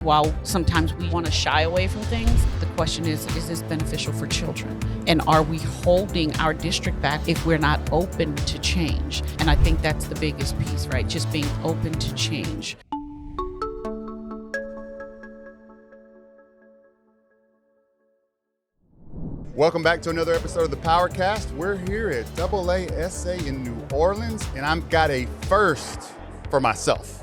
While sometimes we want to shy away from things, the question is this beneficial for children? And are we holding our district back if we're not open to change? And I think that's the biggest piece, right? Just being open to change. Welcome back to another episode of the Powercast. We're here at AASA in New Orleans, and I've got a first for myself.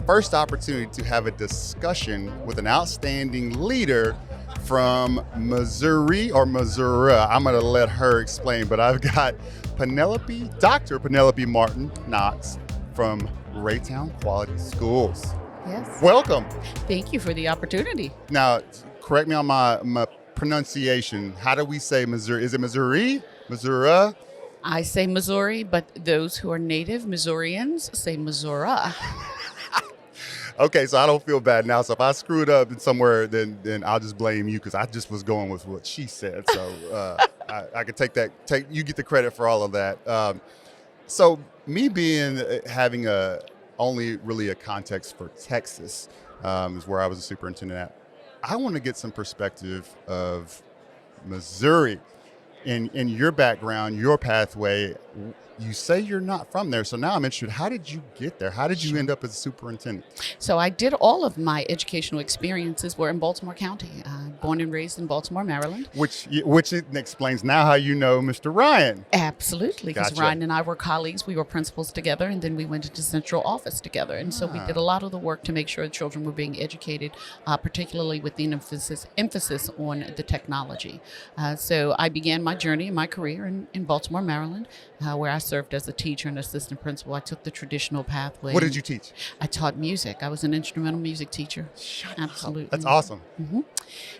First opportunity to have a discussion with an outstanding leader from Missouri or Missouri. I'm going to let her explain, but I've got Dr. Penelope Martin-Knox from Raytown Quality Schools. Yes. Welcome. Thank you for the opportunity. Now, correct me on my pronunciation. How do we say Missouri? Is it Missouri? Missouri? I say Missouri, but those who are native Missourians say Missouri. Okay, so I don't feel bad now. So if I screwed up somewhere, then I'll just blame you because I just was going with what she said. So I can you get the credit for all of that. So me having only really a context for Texas is where I was a superintendent at. I want to get some perspective of Missouri in your background, your pathway. You say you're not from there, so now I'm interested. How did you get there? How did you end up as a superintendent? So I did all of my educational experiences were in Baltimore County. Born and raised in Baltimore, Maryland. Which explains now how you know Mr. Ryan. Absolutely, because Gotcha. Ryan and I were colleagues. We were principals together, and then we went into central office together. And so we did a lot of the work to make sure the children were being educated, particularly with the emphasis on the technology. So I began my journey and my career in Baltimore, Maryland, where I served as a teacher and assistant principal. I took the traditional pathway. What did you teach? I taught music. I was an instrumental music teacher. Absolutely. That's awesome. Mm-hmm.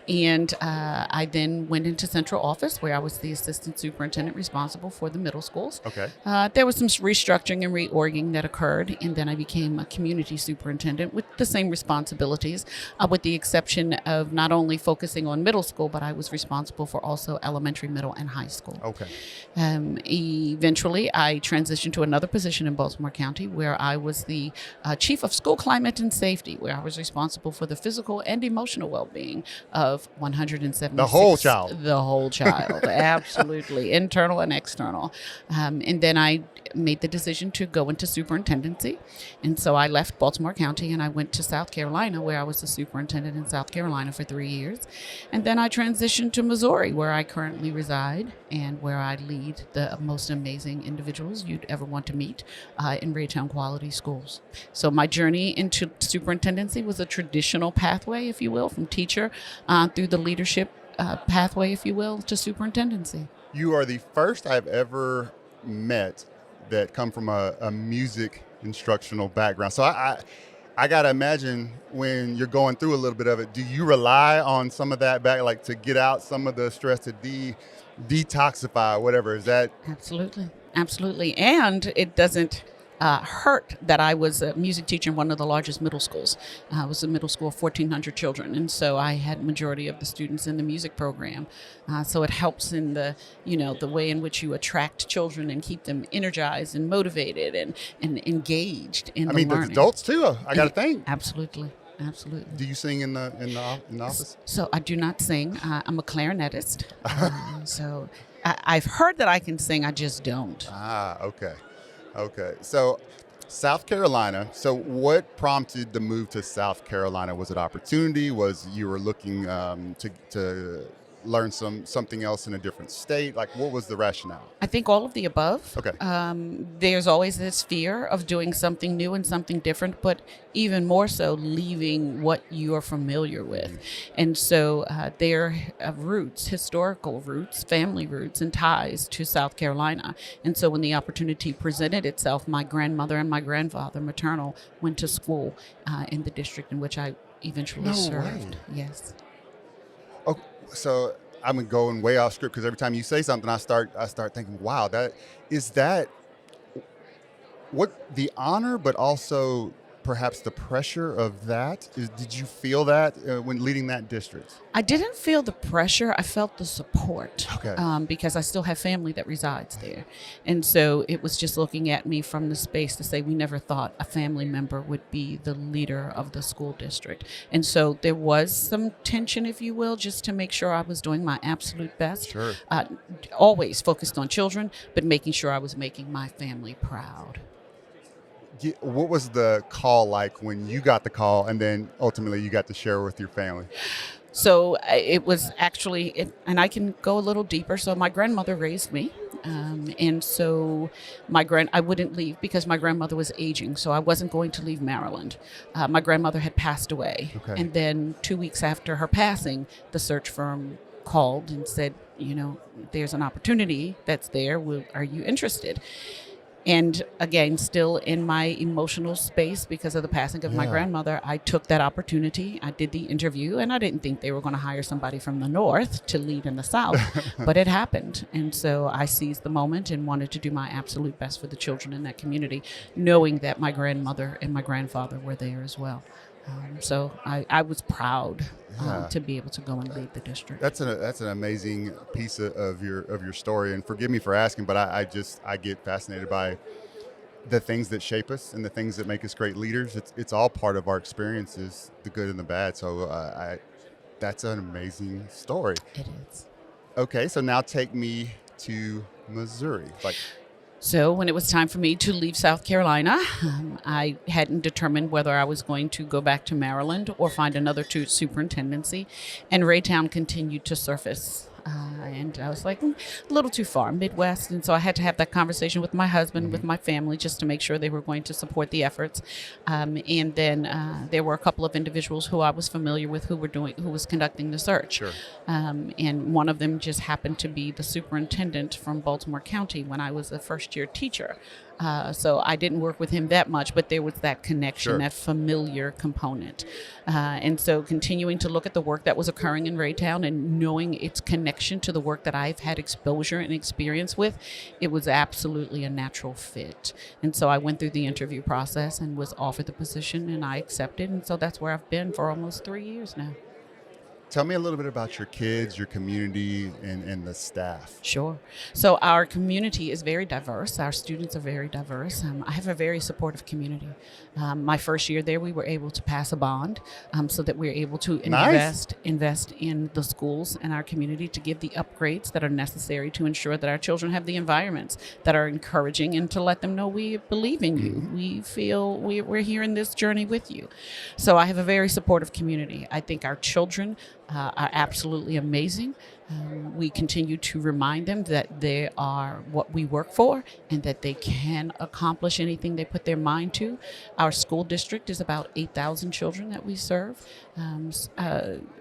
And I then went into central office where I was the assistant superintendent responsible for the middle schools. Okay. There was some restructuring and reorging that occurred, and then I became a community superintendent with the same responsibilities, with the exception of not only focusing on middle school, but I was responsible for also elementary, middle, and high school. Okay. Eventually, I transitioned to another position in Baltimore County where I was the chief of school climate and safety, where I was responsible for the physical and emotional well-being of 176. The whole child. The whole child, absolutely, internal and external. And then I made the decision to go into superintendency. And so I left Baltimore County and I went to South Carolina, where I was the superintendent in South Carolina for 3 years. And then I transitioned to Missouri, where I currently reside and where I lead the most amazing individuals you'd ever want to meet in Raytown Quality Schools. So my journey into superintendency was a traditional pathway, if you will, from teacher through the leadership pathway, if you will, to superintendency. You are the first I've ever met that come from a music instructional background. So I got to imagine when you're going through a little bit of it, do you rely on some of that back, like to get out some of the stress, to detoxify, whatever? Is that? Absolutely. And it doesn't hurt that I was a music teacher in one of the largest middle schools. I was a middle school of 1,400 children, and so I had majority of the students in the music program. So it helps in the way in which you attract children and keep them energized and motivated and engaged in the learning. There's adults too. I got to think. Absolutely. Do you sing in the office? So I do not sing. I'm a clarinetist. So I've heard that I can sing. I just don't. Okay. So South Carolina. So what prompted the move to South Carolina? Was it opportunity? Was you were looking to learn something else in a different state? Like, what was the rationale? I think all of the above. Okay. There's always this fear of doing something new and something different, but even more so leaving what you're familiar with. Mm-hmm. And so there are roots, historical roots, family roots, and ties to South Carolina. And so when the opportunity presented itself, my grandmother and my grandfather, maternal, went to school in the district in which I eventually served. Way. Yes. Oh, so I'm going way off script because every time you say something, I start thinking, wow, that what the honor, but also perhaps the pressure of that? Did you feel that when leading that district? I didn't feel the pressure. I felt the support Okay. because I still have family that resides there. And so it was just looking at me from the space to say we never thought a family member would be the leader of the school district. And so there was some tension, if you will, just to make sure I was doing my absolute best. Sure. Always focused on children, but making sure I was making my family proud. What was the call like when you got the call and then ultimately you got to share with your family? So it was actually, and I can go a little deeper. So my grandmother raised me. And so I wouldn't leave because my grandmother was aging. So I wasn't going to leave Maryland. My grandmother had passed away. Okay. And then 2 weeks after her passing, the search firm called and said, there's an opportunity that's there. Are you interested? And again, still in my emotional space because of the passing of my grandmother, I took that opportunity. I did the interview, and I didn't think they were going to hire somebody from the North to lead in the South, but it happened. And so I seized the moment and wanted to do my absolute best for the children in that community, knowing that my grandmother and my grandfather were there as well. So I was proud to be able to go and lead the district. That's an amazing piece of your story. And forgive me for asking, but I get fascinated by the things that shape us and the things that make us great leaders. It's all part of our experiences, the good and the bad. So that's an amazing story. It is. Okay, so now take me to Missouri. So when it was time for me to leave South Carolina, I hadn't determined whether I was going to go back to Maryland or find another superintendency, and Raytown continued to surface. And I was like, a little too far, Midwest. And so I had to have that conversation with my husband, with my family, just to make sure they were going to support the efforts. And then there were a couple of individuals who I was familiar with who was conducting the search. Sure. And one of them just happened to be the superintendent from Baltimore County when I was a first-year teacher. So I didn't work with him that much, but there was that connection, that familiar component. And so continuing to look at the work that was occurring in Raytown and knowing its connection to the work that I've had exposure and experience with, it was absolutely a natural fit. And so I went through the interview process and was offered the position, and I accepted. And so that's where I've been for almost 3 years now. Tell me a little bit about your kids, your community, and the staff. Sure. So our community is very diverse. Our students are very diverse. I have a very supportive community. My first year there, we were able to pass a bond so that we're able to invest in the schools and our community to give the upgrades that are necessary to ensure that our children have the environments that are encouraging and to let them know we believe in you. We feel we're here in this journey with you. So I have a very supportive community. I think our children are absolutely amazing. We continue to remind them that they are what we work for and that they can accomplish anything they put their mind to. Our school district is about 8,000 children that we serve.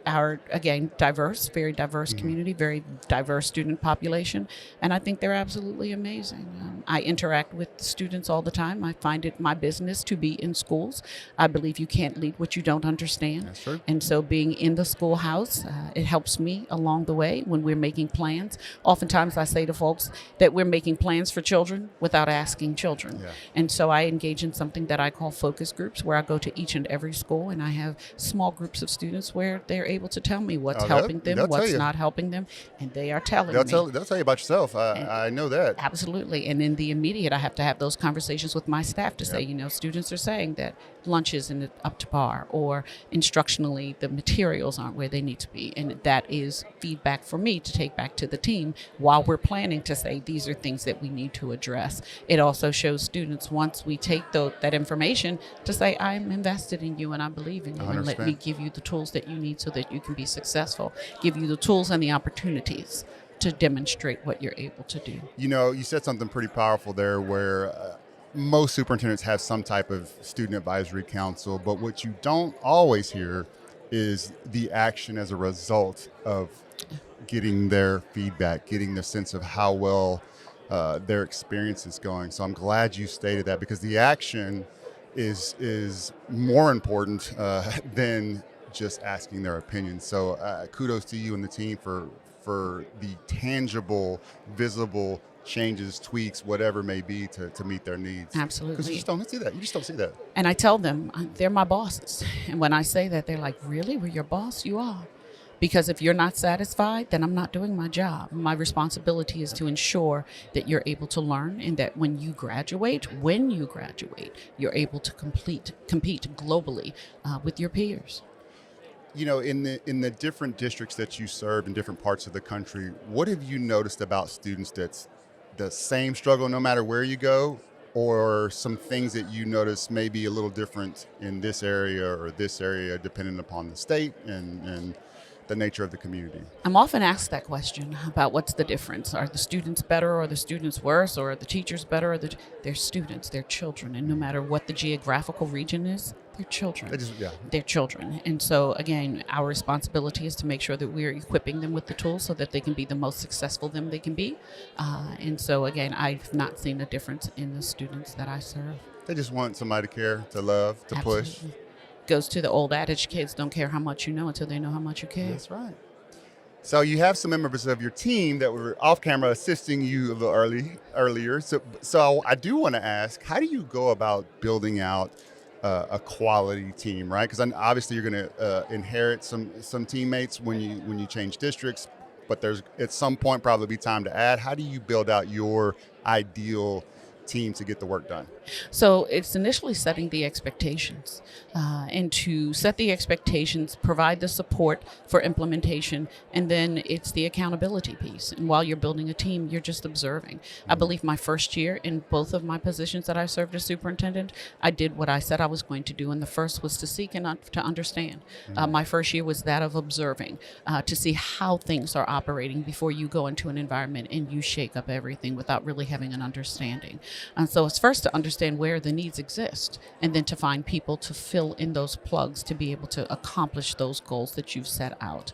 Our, again, very diverse community, very diverse student population, and I think they're absolutely amazing. I interact with students all the time. I find it my business to be in schools. I believe you can't lead what you don't understand. That's true. And so being in the schoolhouse, it helps me along the way when we're making plans. Oftentimes I say to folks that we're making plans for children without asking children. Yeah. And so I engage in something that I call focus groups, where I go to each and every school and I have small groups of students where they're able to tell me what's helping them, what's not helping them, and they are telling me. They'll tell you about yourself. I know that. Absolutely. And in the immediate, I have to have those conversations with my staff to say, students are saying that lunch isn't up to par, or instructionally the materials aren't where they need to be. And that is feedback for me to take back to the team while we're planning to say these are things that we need to address. It also shows students, once we take that information, to say I'm invested in you and I believe in you, and let me give you the tools that you need so that you can be successful, give you the tools and the opportunities to demonstrate what you're able to do. You said something pretty powerful there where most superintendents have some type of student advisory council, but what you don't always hear is the action as a result of getting their feedback, getting the sense of how well their experience is going. So I'm glad you stated that, because the action is more important than just asking their opinion. So kudos to you and the team for the tangible, visible changes, tweaks, whatever may be to meet their needs. Absolutely. Because you just don't see that. You just don't see that. And I tell them they're my bosses. And when I say that, they're like, really? We're your boss? You are. Because if you're not satisfied, then I'm not doing my job. My responsibility is to ensure that you're able to learn and that when you graduate, you're able to compete globally with your peers. You know, in the different districts that you serve in different parts of the country, what have you noticed about students that's the same struggle no matter where you go, or some things that you notice may be a little different in this area or this area depending upon the state and the nature of the community? I'm often asked that question about what's the difference. Are the students better or are the students worse, or are the teachers better? They're students, they're children, and no matter what the geographical region is, they're children. They're children. And so, again, our responsibility is to make sure that we're equipping them with the tools so that they can be the most successful them they can be. And so, again, I've not seen a difference in the students that I serve. They just want somebody to care, to love, to Absolutely. push. Goes to the old adage, kids don't care how much you know until they know how much you care. That's right. So you have some members of your team that were off camera assisting you a little earlier. So I do want to ask, how do you go about building out a quality team, right? Because obviously you're going to inherit some teammates when you change districts, but there's at some point probably be time to add. How do you build out your ideal team to get the work done? So it's initially setting the expectations, and to set the expectations, provide the support for implementation, and then it's the accountability piece. And while you're building a team, you're just observing. I believe my first year in both of my positions that I served as superintendent, I did what I said I was going to do. And the first was to seek and to understand. My first year was that of observing, to see how things are operating before you go into an environment and you shake up everything without really having an understanding. And so it's first to understand where the needs exist, and then to find people to fill in those plugs to be able to accomplish those goals that you've set out.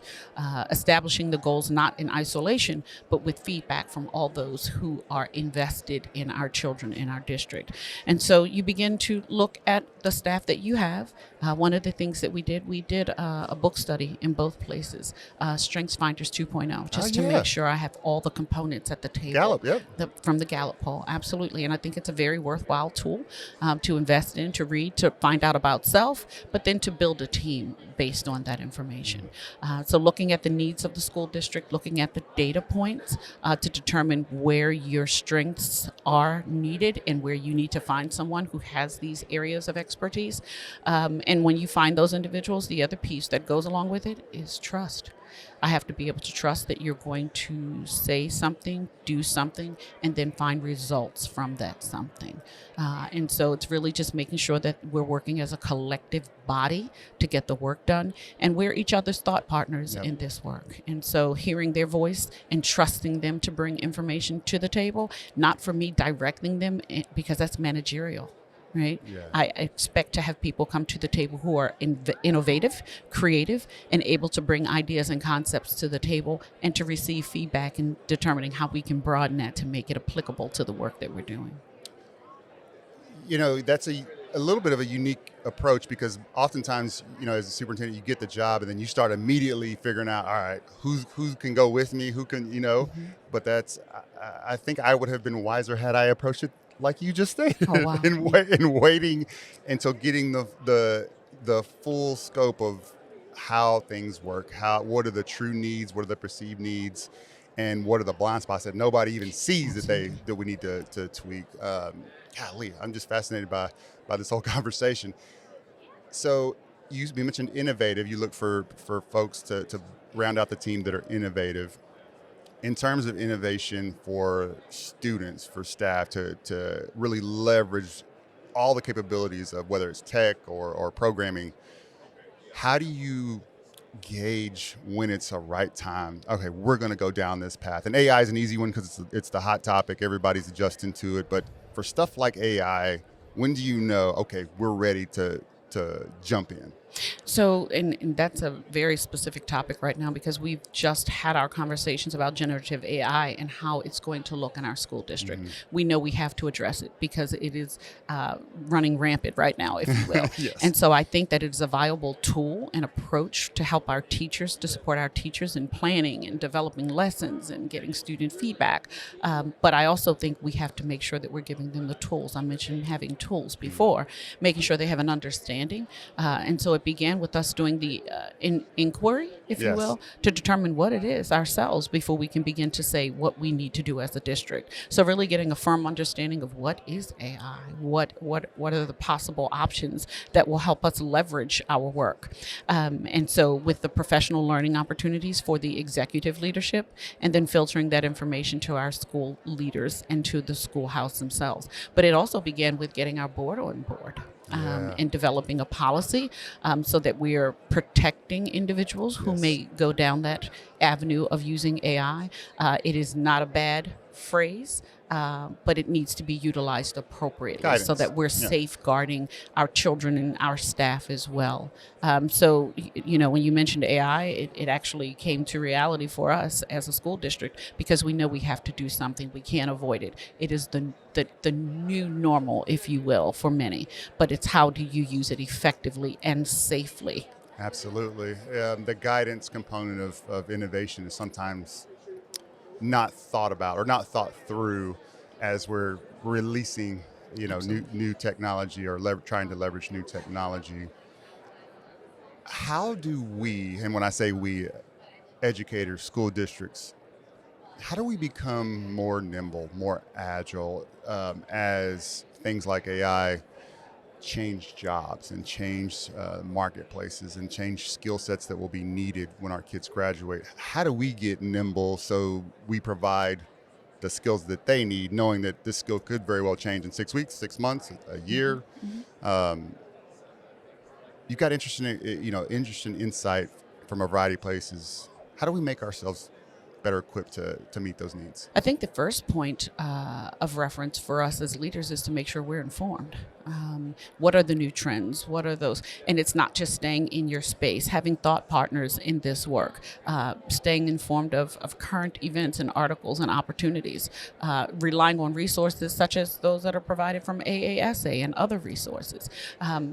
Establishing the goals not in isolation, but with feedback from all those who are invested in our children in our district. And so you begin to look at the staff that you have. One of the things that we did a book study in both places, Strengths Finders 2.0, just to make sure I have all the components at the table. Gallup, yep. From the Gallup poll, absolutely. And I think it's a very worthwhile tool to invest in, to read, to find out about self, but then to build a team based on that information. So looking at the needs of the school district, looking at the data points to determine where your strengths are needed and where you need to find someone who has these areas of expertise. And when you find those individuals, the other piece that goes along with it is trust. I have to be able to trust that you're going to say something, do something, and then find results from that something. And so it's really just making sure that we're working as a collective body to get the work done, and we're each other's thought partners in this work. And so hearing their voice and trusting them to bring information to the table, not for me directing them, because that's managerial. Right? Yeah. I expect to have people come to the table who are innovative, creative, and able to bring ideas and concepts to the table and to receive feedback and determining how we can broaden that to make it applicable to the work that we're doing. You know, that's a little bit of a unique approach, because oftentimes, you know, as a superintendent, you get the job and then you start immediately figuring out, all right, who can go with me, who can, you know, but I think I would have been wiser had I approached it like you just stated, and waiting until getting the full scope of how things work, what are the true needs, what are the perceived needs, and what are the blind spots that nobody even sees that we need to tweak. Golly, I'm just fascinated by this whole conversation. So you mentioned innovative. You look for folks to round out the team that are innovative. In terms of innovation for students, for staff to really leverage all the capabilities of whether it's tech or programming, how do you gauge when it's a right time? Okay, we're going to go down this path. And AI is an easy one because it's the hot topic. Everybody's adjusting to it. But for stuff like AI, when do you know, okay, we're ready to jump in? So, and that's a very specific topic right now because we've just had our conversations about generative AI and how it's going to look in our school district. We know we have to address it because it is running rampant right now, if you will. Yes. And so I think that it is a viable tool and approach to help our teachers, to support our teachers in planning and developing lessons and getting student feedback. But I also think we have to make sure that we're giving them the tools. I mentioned having tools before, making sure they have an understanding. And so it began with us doing the inquiry, if you Yes. will, to determine what it is ourselves before we can begin to say what we need to do as a district. So really getting a firm understanding of what is AI, what are the possible options that will help us leverage our work. And so with the professional learning opportunities for the executive leadership, and then filtering that information to our school leaders and to the schoolhouse themselves. But it also began with getting our board on board. And developing a policy so that we are protecting individuals who may go down that avenue of using AI. It is not a bad phrase, but it needs to be utilized appropriately so that we're safeguarding our children and our staff as well. So, when you mentioned AI, it actually came to reality for us as a school district because we know we have to do something. We can't avoid it. It is the new normal, if you will, for many. But it's how do you use it effectively and safely? Absolutely. The guidance component of innovation is sometimes not thought about or not thought through as we're releasing, new technology or trying to leverage new technology. How do we, and when I say we, educators, school districts, how do we become more nimble, more agile as things like AI change jobs and change marketplaces and change skill sets that will be needed when our kids graduate? How do we get nimble so we provide the skills that they need, knowing that this skill could very well change in 6 weeks, 6 months, a year? You've got interesting insight from a variety of places. How do we make ourselves better equipped to meet those needs? I think the first point of reference for us as leaders is to make sure we're informed. What are the new trends? What are those? And it's not just staying in your space, having thought partners in this work, staying informed of current events and articles and opportunities, relying on resources such as those that are provided from AASA and other resources.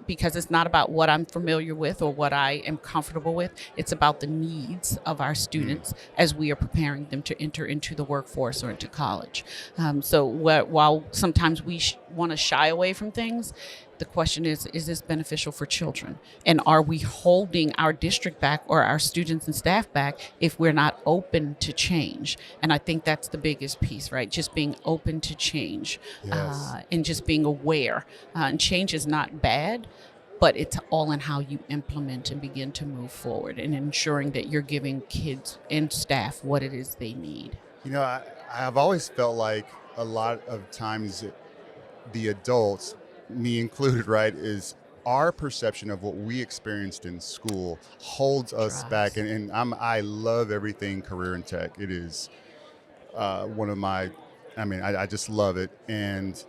Because it's not about what I'm familiar with or what I am comfortable with. It's about the needs of our students as we are preparing them to enter into the workforce or into college. So while sometimes we want to shy away from things, the question is this beneficial for children? And are we holding our district back or our students and staff back if we're not open to change? And I think that's the biggest piece, right? Just being open to change and just being aware. And change is not bad, but it's all in how you implement and begin to move forward and ensuring that you're giving kids and staff what it is they need. I've always felt like a lot of times the adults, me included, right, is our perception of what we experienced in school holds us back. And I love everything career and tech. It is one of my, I just love it. And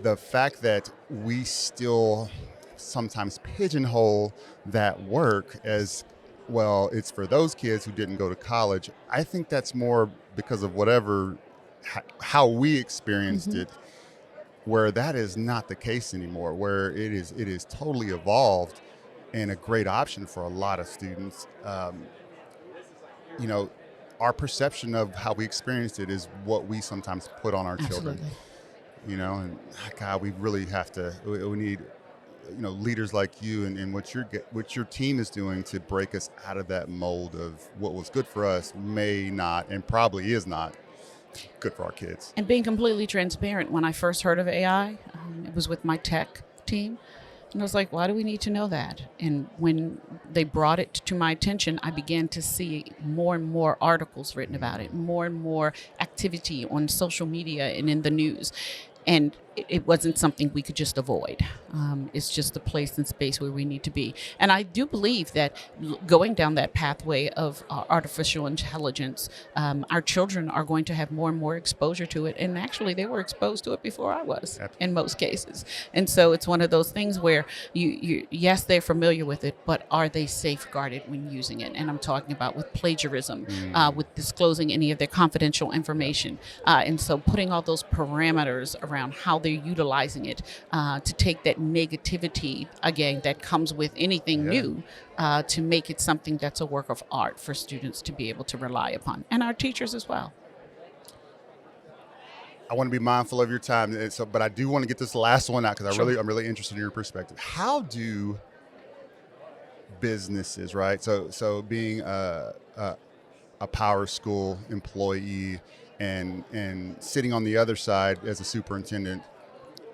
the fact that we still sometimes pigeonhole that work as, well, it's for those kids who didn't go to college. I think that's more because of how we experienced it, where that is not the case anymore, where it is totally evolved and a great option for a lot of students. Our perception of how we experienced it is what we sometimes put on our children. And God, we really have to, we need, leaders like you and what your team is doing to break us out of that mold of what was good for us may not, and probably is not, good for our kids. And being completely transparent, when I first heard of AI, it was with my tech team. And I was like, why do we need to know that? And when they brought it to my attention, I began to see more and more articles written about it, more and more activity on social media and in the news. And it wasn't something we could just avoid. It's just a place and space where we need to be. And I do believe that going down that pathway of artificial intelligence, our children are going to have more and more exposure to it. And actually, they were exposed to it before I was, in most cases. And so it's one of those things where yes, they're familiar with it, but are they safeguarded when using it? And I'm talking about with plagiarism, with disclosing any of their confidential information. And so putting all those parameters around how they're utilizing it to take that negativity, again, that comes with anything new, to make it something that's a work of art for students to be able to rely upon, and our teachers as well. I want to be mindful of your time, but I do want to get this last one out because I'm really interested in your perspective. How do businesses, right? So being a Power School employee and sitting on the other side as a superintendent,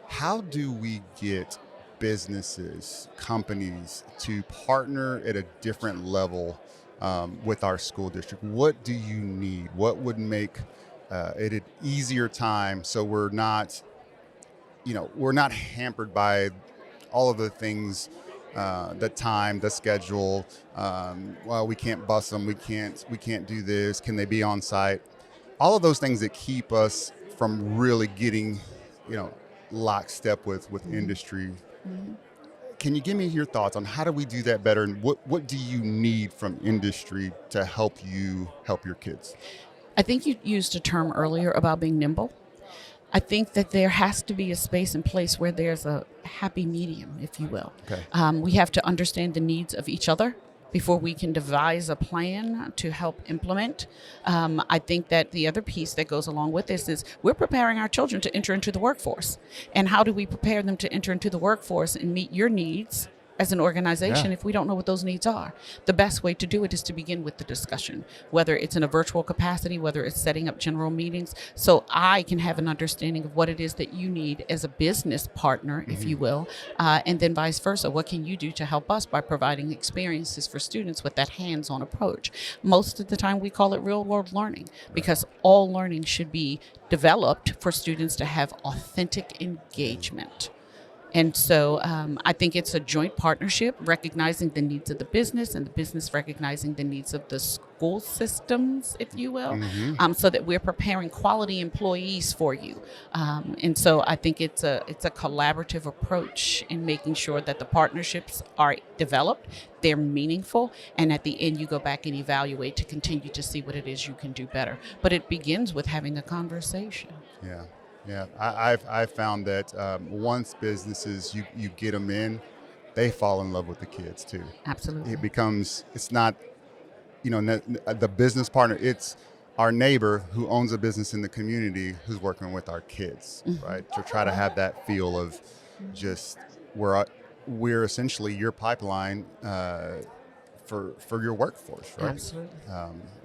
how do we get businesses, companies to partner at a different level with our school district? What do you need? What would make it an easier time so we're not hampered by all of the things, the time, the schedule. Well, we can't bus them. We can't do this. Can they be on site? All of those things that keep us from really getting, lockstep with industry. Mm-hmm. Can you give me your thoughts on how do we do that better, and what do you need from industry to help you help your kids? I think you used a term earlier about being nimble. I think that there has to be a space and place where there's a happy medium, if you will. Okay. We have to understand the needs of each other before we can devise a plan to help implement. I think that the other piece that goes along with this is we're preparing our children to enter into the workforce. And how do we prepare them to enter into the workforce and meet your needs as an organization if we don't know what those needs are? The best way to do it is to begin with the discussion, whether it's in a virtual capacity, whether it's setting up general meetings, so I can have an understanding of what it is that you need as a business partner, if you will, and then vice versa. What can you do to help us by providing experiences for students with that hands-on approach? Most of the time we call it real-world learning because all learning should be developed for students to have authentic engagement. And so I think it's a joint partnership, recognizing the needs of the business and the business recognizing the needs of the school systems, if you will, so that we're preparing quality employees for you. And so I think it's a collaborative approach in making sure that the partnerships are developed, they're meaningful, and at the end you go back and evaluate to continue to see what it is you can do better. But it begins with having a conversation. Yeah, I've found that once businesses, you get them in, they fall in love with the kids too. Absolutely. It's not, the business partner, it's our neighbor who owns a business in the community who's working with our kids, right? To try to have that feel of just we're essentially your pipeline for your workforce, right? Absolutely.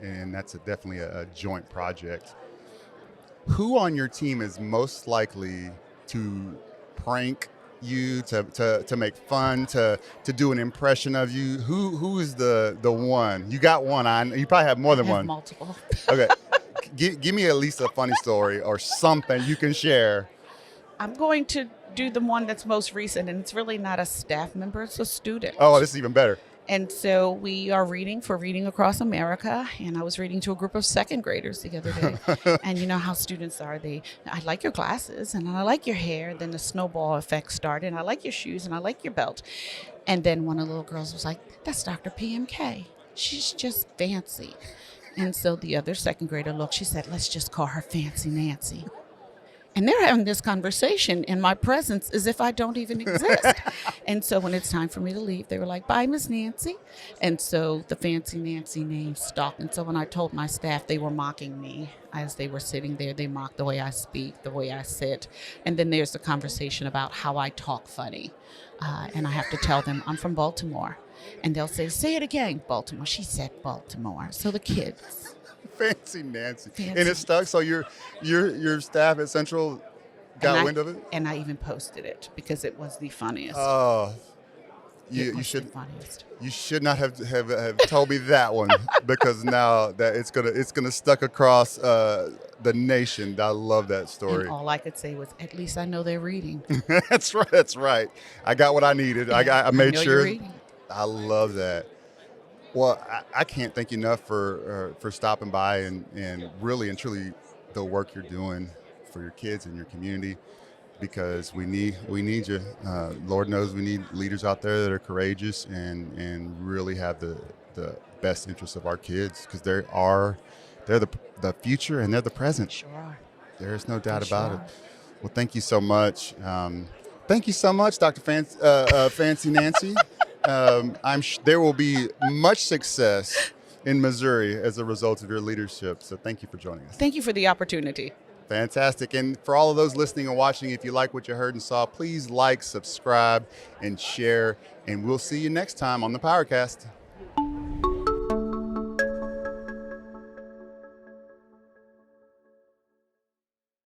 And that's definitely a joint project. Who on your team is most likely to prank you, to make fun, to do an impression of you? Who is the one? You got one. You probably have more than one. Multiple. Okay. Give me at least a funny story or something you can share. I'm going to do the one that's most recent, and it's really not a staff member, it's a student. Oh, this is even better. And so we are reading for Reading Across America, and I was reading to a group of second graders the other day. And you know how students are. I like your glasses, and I like your hair. Then the snowball effect started, and I like your shoes, and I like your belt. And then one of the little girls was like, that's Dr. PMK. She's just fancy. And so the other second grader looked, she said, let's just call her Fancy Nancy. And they're having this conversation in my presence as if I don't even exist. And so when it's time for me to leave, they were like, bye, Miss Nancy. And so the Fancy Nancy name stuck. And so when I told my staff, they were mocking me as they were sitting there. They mocked the way I speak, the way I sit. And then there's the conversation about how I talk funny. And I have to tell them I'm from Baltimore. And they'll say it again, Baltimore. She said Baltimore. So the kids... Fancy Nancy. And it stuck, so your staff at Central got wind of it? And I even posted it because it was the funniest. Oh, you was should the funniest. you should not have told me that one because now that it's gonna stuck across the nation. I love that And story. all I could say was, at least I know they're reading. That's right. That's right. I got what I needed. I made know sure. you're reading. I love that. Well, I can't thank you enough for stopping by and really and truly the work you're doing for your kids and your community, because we need you. Lord knows we need leaders out there that are courageous and really have the best interests of our kids, because they're the future and they're the present. Sure are. There's no doubt They sure about are. it. Well, thank you so much. Thank you so much, Dr. Fancy Nancy. There will be much success in Missouri as a result of your leadership. So thank you for joining us. Thank you for the opportunity. Fantastic. And for all of those listening and watching, if you like what you heard and saw, please like, subscribe, and share. And we'll see you next time on the Powercast.